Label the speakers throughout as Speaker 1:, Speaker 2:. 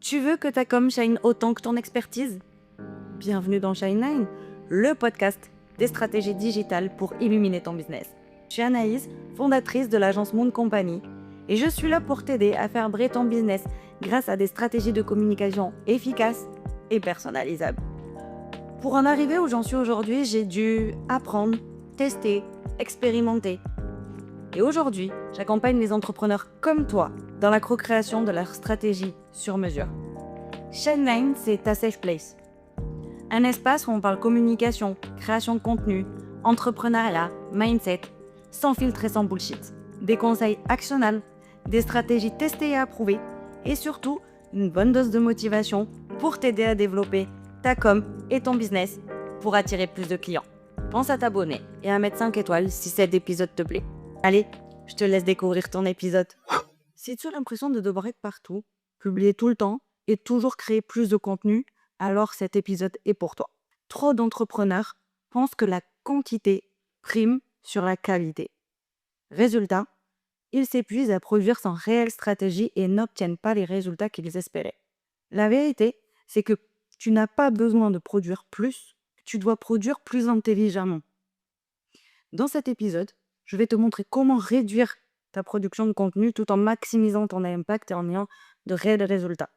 Speaker 1: Tu veux que ta com shine autant que ton expertise? Bienvenue dans Shine9, le podcast des stratégies digitales pour illuminer ton business. Je suis Anaïs, fondatrice de l'agence Moon Company, et je suis là pour t'aider à faire briller ton business grâce à des stratégies de communication efficaces et personnalisables. Pour en arriver où j'en suis aujourd'hui, j'ai dû apprendre, tester, expérimenter. Et aujourd'hui, j'accompagne les entrepreneurs comme toi dans la co-création de leur stratégie sur mesure. Shine9, c'est ta safe place. Un espace où on parle communication, création de contenu, entrepreneuriat, mindset, sans filtre et sans bullshit. Des conseils actionnables, des stratégies testées et approuvées, et surtout, une bonne dose de motivation pour t'aider à développer ta com et ton business pour attirer plus de clients. Pense à t'abonner et à mettre 5 étoiles si cet épisode te plaît. Allez, je te laisse découvrir ton épisode. Si tu as l'impression de devoir être partout, publier tout le temps et toujours créer plus de contenu, alors cet épisode est pour toi. Trop d'entrepreneurs pensent que la quantité prime sur la qualité. Résultat, ils s'épuisent à produire sans réelle stratégie et n'obtiennent pas les résultats qu'ils espéraient. La vérité, c'est que tu n'as pas besoin de produire plus, tu dois produire plus intelligemment. Dans cet épisode, je vais te montrer comment réduire ta production de contenu tout en maximisant ton impact et en ayant de réels résultats.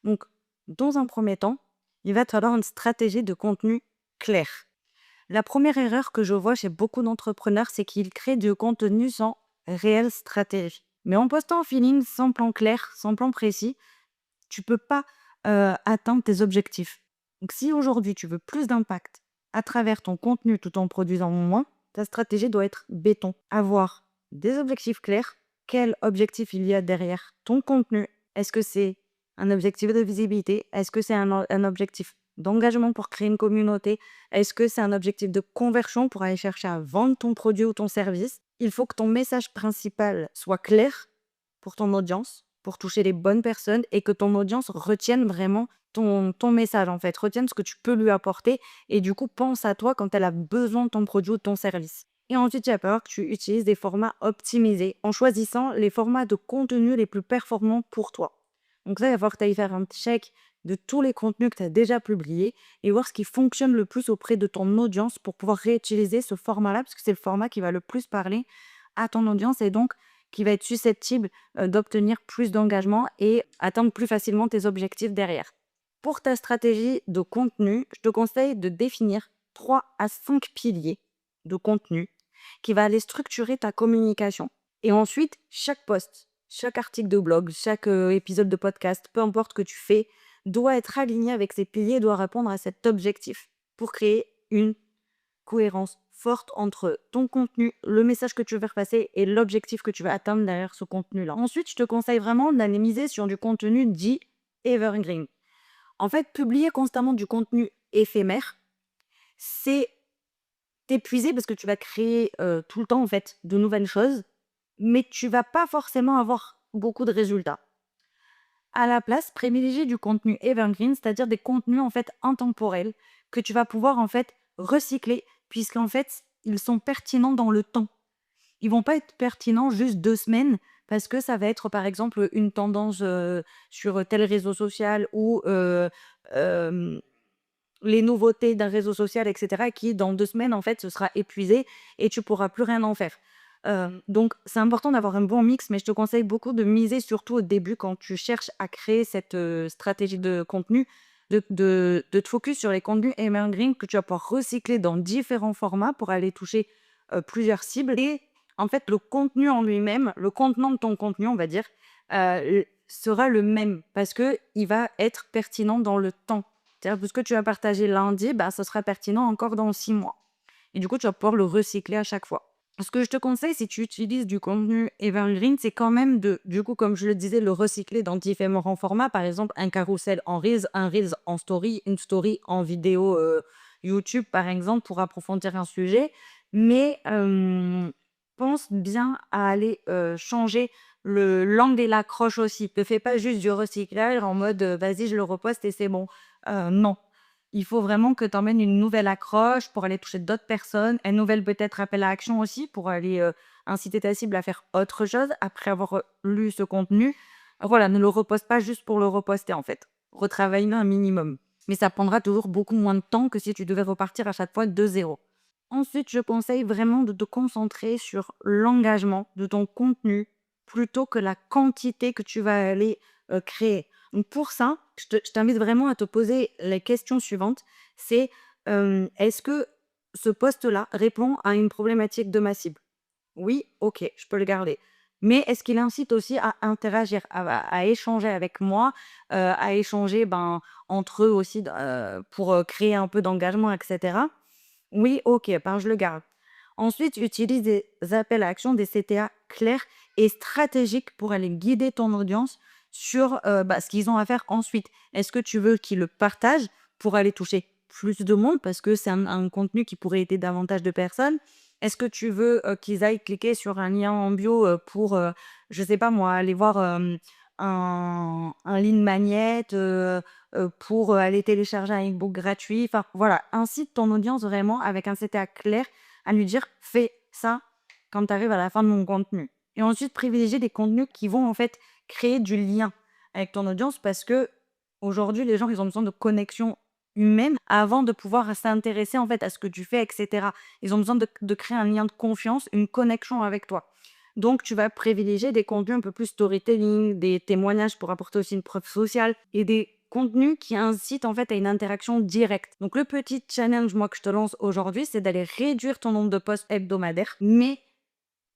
Speaker 1: Donc, dans un premier temps, il va te falloir une stratégie de contenu claire. La première erreur que je vois chez beaucoup d'entrepreneurs, c'est qu'ils créent du contenu sans réelle stratégie. Mais en postant en feeling, sans plan clair, sans plan précis, tu ne peux pas atteindre tes objectifs. Donc, si aujourd'hui tu veux plus d'impact à travers ton contenu tout en produisant moins, ta stratégie doit être béton. Avoir des objectifs clairs. Quel objectif il y a derrière ton contenu? Est-ce que c'est un objectif de visibilité? Est-ce que c'est un objectif d'engagement pour créer une communauté? Est-ce que c'est un objectif de conversion pour aller chercher à vendre ton produit ou ton service? Il faut que ton message principal soit clair pour ton audience, pour toucher les bonnes personnes et que ton audience retienne vraiment ton message, en fait, retienne ce que tu peux lui apporter et du coup, pense à toi quand elle a besoin de ton produit ou de ton service. Et ensuite, il va falloir que tu utilises des formats optimisés en choisissant les formats de contenu les plus performants pour toi. Donc ça, il va falloir que tu ailles faire un check de tous les contenus que tu as déjà publiés et voir ce qui fonctionne le plus auprès de ton audience pour pouvoir réutiliser ce format-là, parce que c'est le format qui va le plus parler à ton audience et donc qui va être susceptible d'obtenir plus d'engagement et atteindre plus facilement tes objectifs derrière. Pour ta stratégie de contenu, je te conseille de définir 3 à 5 piliers de contenu qui va aller structurer ta communication. Et ensuite, chaque post, chaque article de blog, chaque épisode de podcast, peu importe ce que tu fais, doit être aligné avec ces piliers, doit répondre à cet objectif pour créer une cohérence forte entre ton contenu, le message que tu veux faire passer et l'objectif que tu veux atteindre derrière ce contenu-là. Ensuite, je te conseille vraiment d'aller miser sur du contenu dit evergreen. En fait, publier constamment du contenu éphémère, c'est t'épuiser parce que tu vas créer tout le temps en fait de nouvelles choses, mais tu vas pas forcément avoir beaucoup de résultats. À la place, privilégie du contenu evergreen, c'est-à-dire des contenus en fait intemporels que tu vas pouvoir en fait recycler puisqu'en fait, ils sont pertinents dans le temps. Ils vont pas être pertinents juste 2 semaines parce que ça va être par exemple une tendance sur tel réseau social ou les nouveautés d'un réseau social, etc., qui dans 2 semaines en fait ce sera épuisé et tu pourras plus rien en faire. Donc c'est important d'avoir un bon mix, mais je te conseille beaucoup de miser surtout au début quand tu cherches à créer cette stratégie de contenu, de te focus sur les contenus evergreen que tu vas pouvoir recycler dans différents formats pour aller toucher plusieurs cibles. Et en fait, le contenu en lui-même, le contenant de ton contenu, on va dire, sera le même parce qu'il va être pertinent dans le temps. C'est-à-dire que ce que tu vas partager lundi, ça sera pertinent encore dans 6 mois. Et du coup, tu vas pouvoir le recycler à chaque fois. Ce que je te conseille, si tu utilises du contenu evergreen, c'est quand même du coup, comme je le disais, le recycler dans différents formats. Par exemple, un carrousel en Reels, un Reels en story, une story en vidéo YouTube, par exemple, pour approfondir un sujet. Mais pense bien à aller changer l'angle et l'accroche aussi. Ne fais pas juste du recyclage en mode vas-y, je le reposte et c'est bon. Non. Il faut vraiment que tu emmènes une nouvelle accroche pour aller toucher d'autres personnes, un nouvel peut-être appel à action aussi pour aller inciter ta cible à faire autre chose après avoir lu ce contenu. Voilà, ne le reposte pas juste pour le reposter en fait. retravaille-le un minimum. Mais ça prendra toujours beaucoup moins de temps que si tu devais repartir à chaque fois de zéro. Ensuite, je conseille vraiment de te concentrer sur l'engagement de ton contenu plutôt que la quantité que tu vas aller créer. Donc pour ça, je t'invite vraiment à te poser les questions suivantes. C'est est-ce que ce poste-là répond à une problématique de ma cible? Oui, ok, je peux le garder. Mais est-ce qu'il incite aussi à interagir, à échanger avec moi, à échanger entre eux aussi pour créer un peu d'engagement, etc. Oui, ok, ben je le garde. Ensuite, utilise des appels à action, des CTA clairs et stratégiques pour aller guider ton audience sur ce qu'ils ont à faire ensuite. Est-ce que tu veux qu'ils le partagent pour aller toucher plus de monde parce que c'est un contenu qui pourrait aider davantage de personnes? Est-ce que tu veux qu'ils aillent cliquer sur un lien en bio pour, je sais pas moi, aller voir un lead magnet pour aller télécharger un e-book gratuit? Enfin, voilà, incite ton audience vraiment avec un CTA clair à lui dire: «Fais ça quand tu arrives à la fin de mon contenu». Et ensuite, privilégier des contenus qui vont en fait créer du lien avec ton audience parce que aujourd'hui, les gens, ils ont besoin de connexion humaine avant de pouvoir s'intéresser en fait à ce que tu fais, et cetera. Ils ont besoin de créer un lien de confiance, une connexion avec toi. Donc, tu vas privilégier des contenus un peu plus storytelling, des témoignages pour apporter aussi une preuve sociale et des contenus qui incitent en fait à une interaction directe. Donc, le petit challenge, moi, que je te lance aujourd'hui, c'est d'aller réduire ton nombre de posts hebdomadaires, mais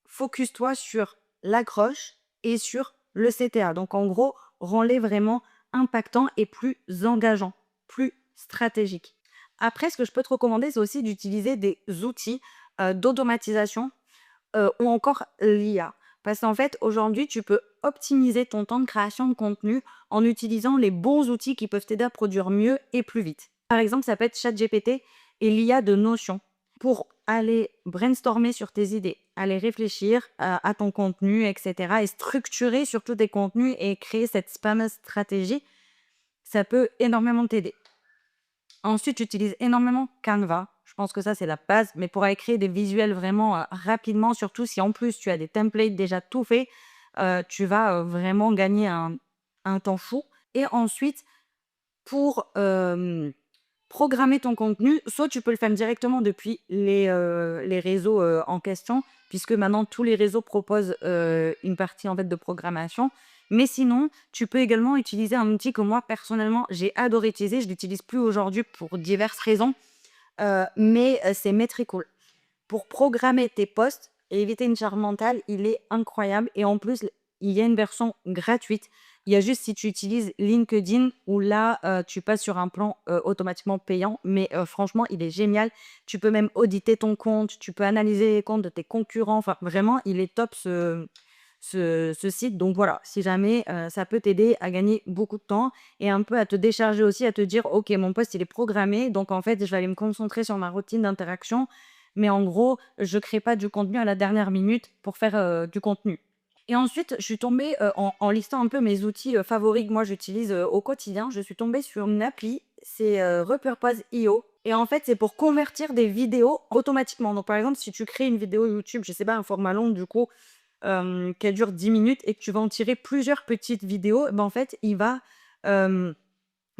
Speaker 1: focus-toi sur l'accroche et sur le CTA. Donc, en gros, rends-les vraiment impactants et plus engageants, plus stratégiques. Après, ce que je peux te recommander, c'est aussi d'utiliser des outils d'automatisation ou encore l'IA. Parce qu'en fait, aujourd'hui, tu peux optimiser ton temps de création de contenu en utilisant les bons outils qui peuvent t'aider à produire mieux et plus vite. Par exemple, ça peut être ChatGPT et l'IA de Notion pour aller brainstormer sur tes idées, aller réfléchir à ton contenu, etc. et structurer surtout tes contenus et créer cette spam stratégie. Ça peut énormément t'aider. Ensuite, j'utilise énormément Canva. Je pense que ça, c'est la base. Mais pour aller créer des visuels vraiment rapidement, surtout si en plus tu as des templates déjà tout faits, tu vas vraiment gagner un temps fou. Et ensuite, pour programmer ton contenu, soit tu peux le faire directement depuis les réseaux en question, puisque maintenant tous les réseaux proposent une partie en fait de programmation. Mais sinon, tu peux également utiliser un outil que moi personnellement j'ai adoré utiliser. Je l'utilise plus aujourd'hui pour diverses raisons, mais c'est Metricool. Pour programmer tes posts et éviter une charge mentale, il est incroyable. Et en plus, il y a une version gratuite. Il y a juste si tu utilises LinkedIn où là, tu passes sur un plan automatiquement payant. Mais franchement, il est génial. Tu peux même auditer ton compte. Tu peux analyser les comptes de tes concurrents. Enfin, vraiment, il est top ce site. Donc voilà, si jamais ça peut t'aider à gagner beaucoup de temps et un peu à te décharger aussi, à te dire, OK, mon post, il est programmé. Donc en fait, je vais aller me concentrer sur ma routine d'interaction. Mais en gros, je crée pas du contenu à la dernière minute pour faire du contenu. Et ensuite, je suis tombée en listant un peu mes outils favoris que moi j'utilise au quotidien. Je suis tombée sur une appli, c'est Repurpose.io. Et en fait, c'est pour convertir des vidéos automatiquement. Donc, par exemple, si tu crées une vidéo YouTube, je sais pas, un format long, du coup, qui dure 10 minutes et que tu vas en tirer plusieurs petites vidéos, en fait, il va,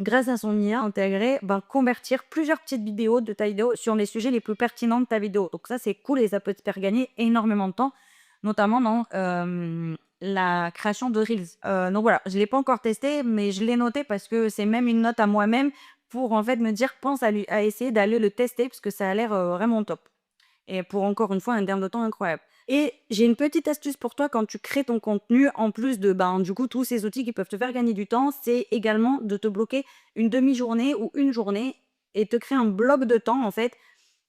Speaker 1: grâce à son IA intégrée, convertir plusieurs petites vidéos de ta vidéo sur les sujets les plus pertinents de ta vidéo. Donc ça, c'est cool et ça peut te faire gagner énormément de temps, notamment dans la création de Reels. Donc voilà, je ne l'ai pas encore testé, mais je l'ai noté parce que c'est même une note à moi-même pour en fait me dire, pense à essayer d'aller le tester parce que ça a l'air vraiment top. Et pour encore une fois, un gain de temps incroyable. Et j'ai une petite astuce pour toi quand tu crées ton contenu, en plus de du coup tous ces outils qui peuvent te faire gagner du temps, c'est également de te bloquer une demi-journée ou une journée et te créer un bloc de temps en fait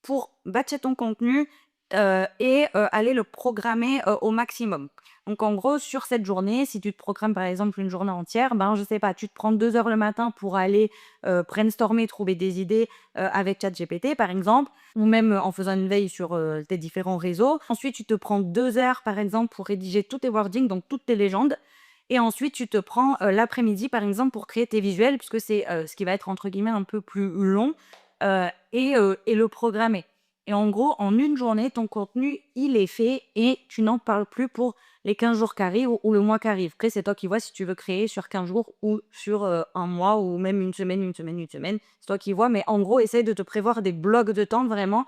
Speaker 1: pour batcher ton contenu et aller le programmer au maximum. Donc en gros, sur cette journée, si tu te programmes par exemple une journée entière, je sais pas, tu te prends 2 heures le matin pour aller brainstormer, trouver des idées avec ChatGPT par exemple, ou même en faisant une veille sur tes différents réseaux. Ensuite, tu te prends 2 heures par exemple pour rédiger tous tes wordings, donc toutes tes légendes. Et ensuite, tu te prends l'après-midi par exemple pour créer tes visuels, puisque c'est ce qui va être entre guillemets un peu plus long et le programmer. Et en gros, en une journée, ton contenu, il est fait et tu n'en parles plus pour les 15 jours qui arrivent ou le mois qui arrive. Après, c'est toi qui vois si tu veux créer sur 15 jours ou sur un mois ou même une semaine. C'est toi qui vois. Mais en gros, essaye de te prévoir des blocs de temps vraiment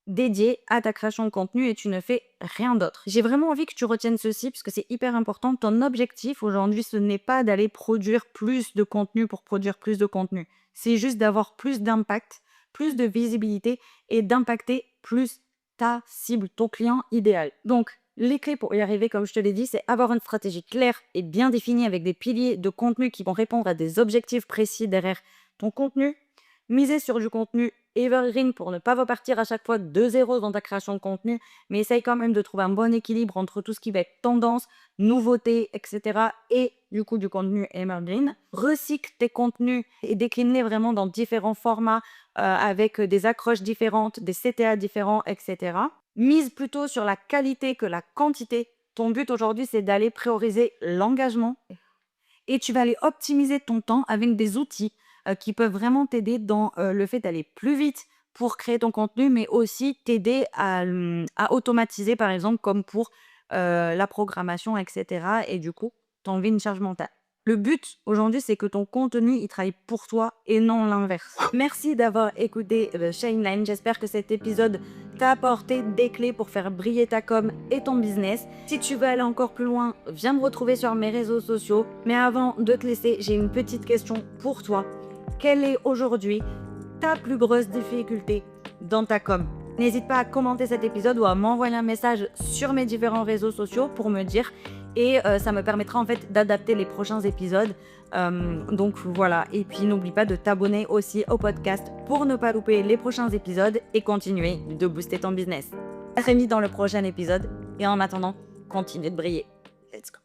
Speaker 1: dédiés à ta création de contenu et tu ne fais rien d'autre. J'ai vraiment envie que tu retiennes ceci parce que c'est hyper important. Ton objectif aujourd'hui, ce n'est pas d'aller produire plus de contenu pour produire plus de contenu. C'est juste d'avoir plus d'impact, plus de visibilité et d'impacter plus ta cible, ton client idéal. Donc, les clés pour y arriver, comme je te l'ai dit, c'est avoir une stratégie claire et bien définie avec des piliers de contenu qui vont répondre à des objectifs précis derrière ton contenu. Miser sur du contenu evergreen pour ne pas repartir à chaque fois de zéro dans ta création de contenu, mais essaye quand même de trouver un bon équilibre entre tout ce qui va être tendance, nouveauté, etc. et du coup du contenu evergreen. Recycle tes contenus et décline-les vraiment dans différents formats avec des accroches différentes, des CTA différents, etc. Mise plutôt sur la qualité que la quantité. Ton but aujourd'hui, c'est d'aller prioriser l'engagement et tu vas aller optimiser ton temps avec des outils qui peuvent vraiment t'aider dans le fait d'aller plus vite pour créer ton contenu, mais aussi t'aider à automatiser, par exemple, comme pour la programmation, etc. Et du coup, t'enlever une charge mentale. Le but aujourd'hui, c'est que ton contenu, il travaille pour toi et non l'inverse. Merci d'avoir écouté Shineline. J'espère que cet épisode t'a apporté des clés pour faire briller ta com et ton business. Si tu veux aller encore plus loin, viens me retrouver sur mes réseaux sociaux. Mais avant de te laisser, j'ai une petite question pour toi. Quelle est aujourd'hui ta plus grosse difficulté dans ta com? N'hésite pas à commenter cet épisode ou à m'envoyer un message sur mes différents réseaux sociaux pour me dire. Et ça me permettra en fait d'adapter les prochains épisodes. Donc voilà. Et puis n'oublie pas de t'abonner aussi au podcast pour ne pas louper les prochains épisodes et continuer de booster ton business. À très vite dans le prochain épisode. Et en attendant, continue de briller. Let's go.